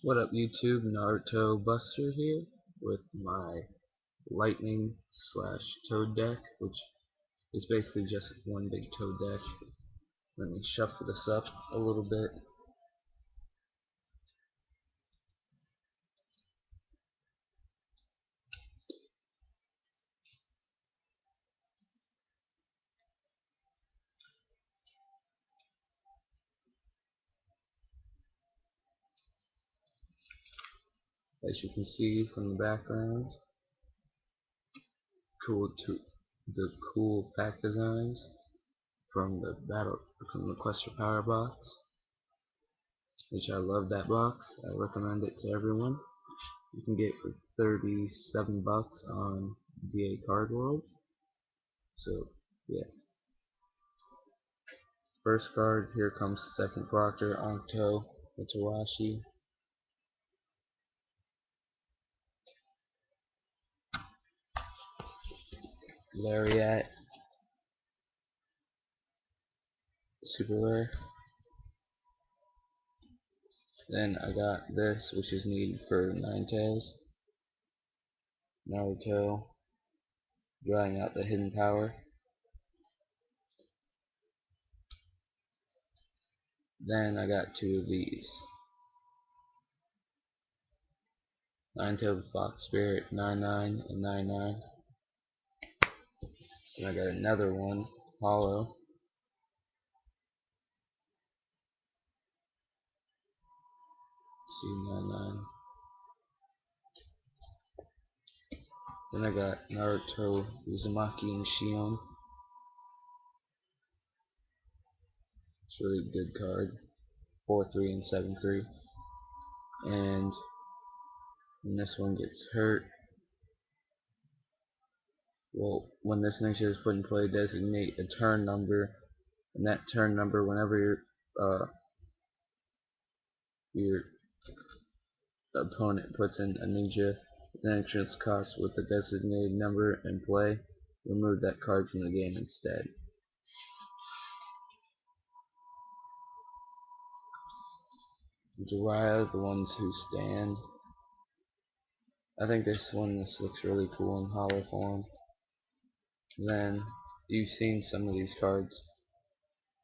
What up YouTube, Naruto Buster here with my lightning slash toad deck, which is basically just one big toad deck. Let me shuffle this up a little bit. As you can see from the background, the cool pack designs from the Quest for Power box, which I love that box. I recommend it to everyone. You can get it for 37 bucks on DA Card World. So yeah. First card, here comes second Proctor, Anto, Itawashi. Lariat, super rare. Then I got this, which is needed for Ninetales. Naruto, drawing out the hidden power. Then I got two of these. Ninetailed Fox Spirit, 99 and 99. Then I got another one, Hollow. C99. Then I got Naruto, Uzumaki, and Shion. It's a really good card. 4-3 and 7-3. And when this one gets hurt, well, when this nature is put in play, designate a turn number, and that turn number, whenever your opponent puts in a ninja with an entrance cost with the designated number in play, remove that card from the game instead. Jiraiya, the ones who stand. I think this looks really cool in hollow form. Then you've seen some of these cards.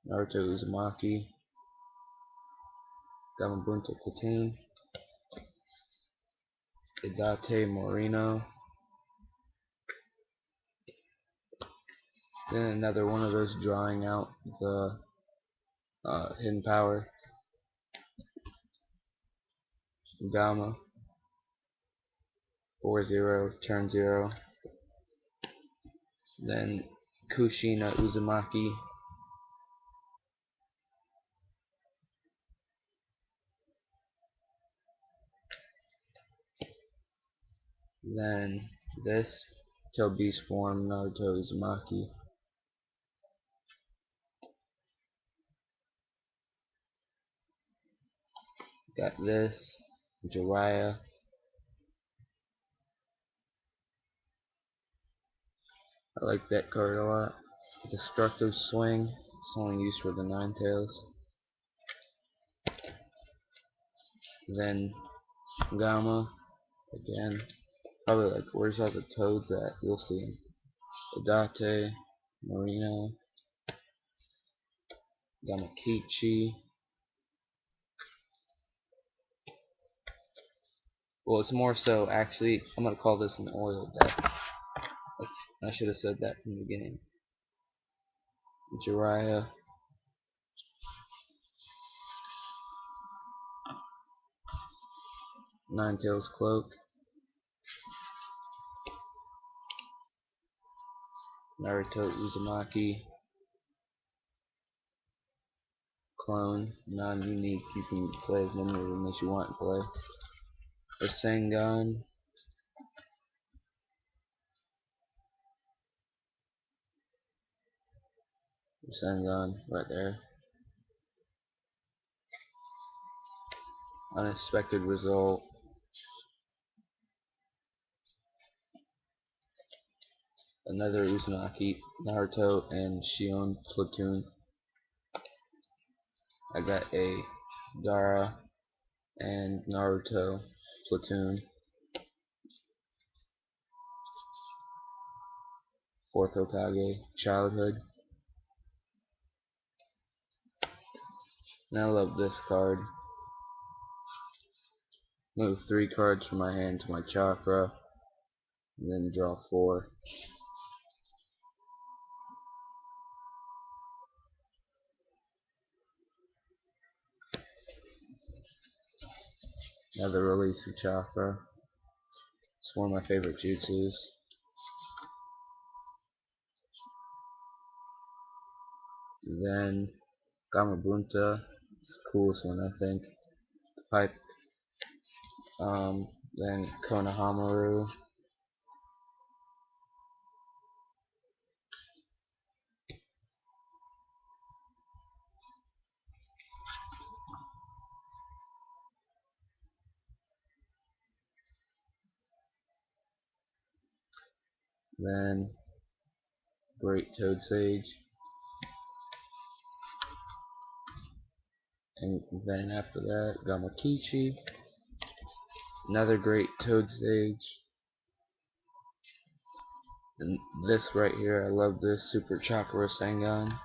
Naruto Uzumaki, Gamabunta Platoon, Idate Morino. Then another one of those drawing out the hidden power. Gamma 4-0, turn 0. Then Kushina Uzumaki. Then this Till Beast form Naruto Uzumaki. Got this Jiraiya. I like that card a lot. Destructive Swing. It's only used for the Ninetales. Then Gamma again. Probably like, where's all the toads at? You'll see. Idate, Marino, Gamakichi. Well, it's more so actually. I'm gonna call this an oil deck. I should have said that from the beginning. Jiraiya, Ninetales Cloak, Naruto Uzumaki, Clone, non-unique. You can play as many of them as you want to play. Rasengan, right there. Unexpected result. Another Uzumaki, Naruto, and Shion Platoon. I got a Dara, and Naruto, Platoon, 4th Hokage, Childhood. And I love this card. Move 3 cards from my hand to my chakra, and then draw 4. Another release of chakra. It's one of my favorite jutsus. Then Gamabunta, it's the coolest one I think. Pipe. Then Konohamaru. Then Great Toad Sage. And then after that, Gamakichi. Another Great Toad Sage. And this right here, I love this Super Chakra Sengan.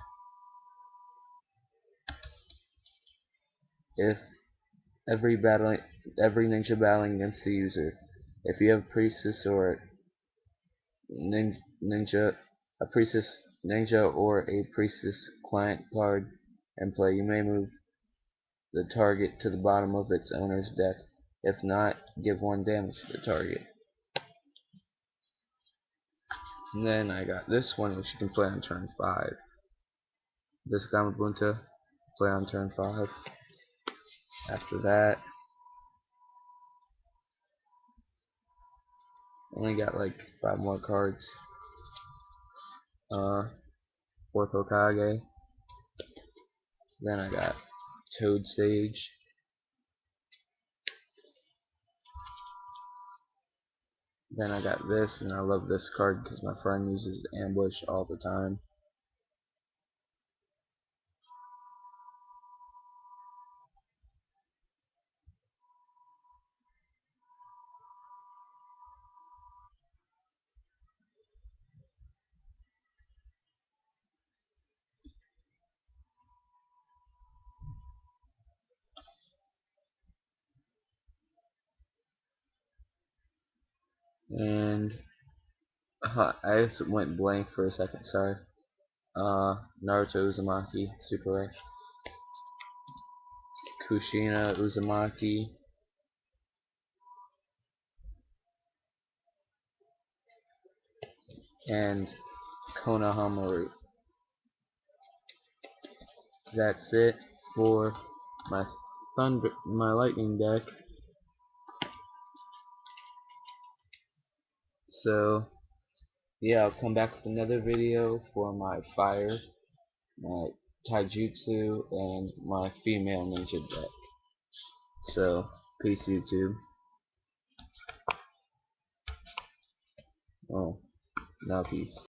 If every ninja battling against the user, if you have priestess or ninja, a priestess ninja or a priestess client card in play, you may move the target to the bottom of its owner's deck. If not, give 1 damage to the target. And then I got this one, which you can play on turn 5. This Gamabunta, play on turn 5. After that, only got like 5 more cards. 4th Hokage. Then I got Toad Sage. Then I got this, and I love this card because my friend uses Ambush all the time. And I just went blank for a second, sorry. Naruto Uzumaki, super rare. Kushina Uzumaki. And Konohamaru. That's it for my lightning deck. So yeah, I'll come back with another video for my fire, my taijutsu, and my female ninja deck. So peace, YouTube. Oh, now peace.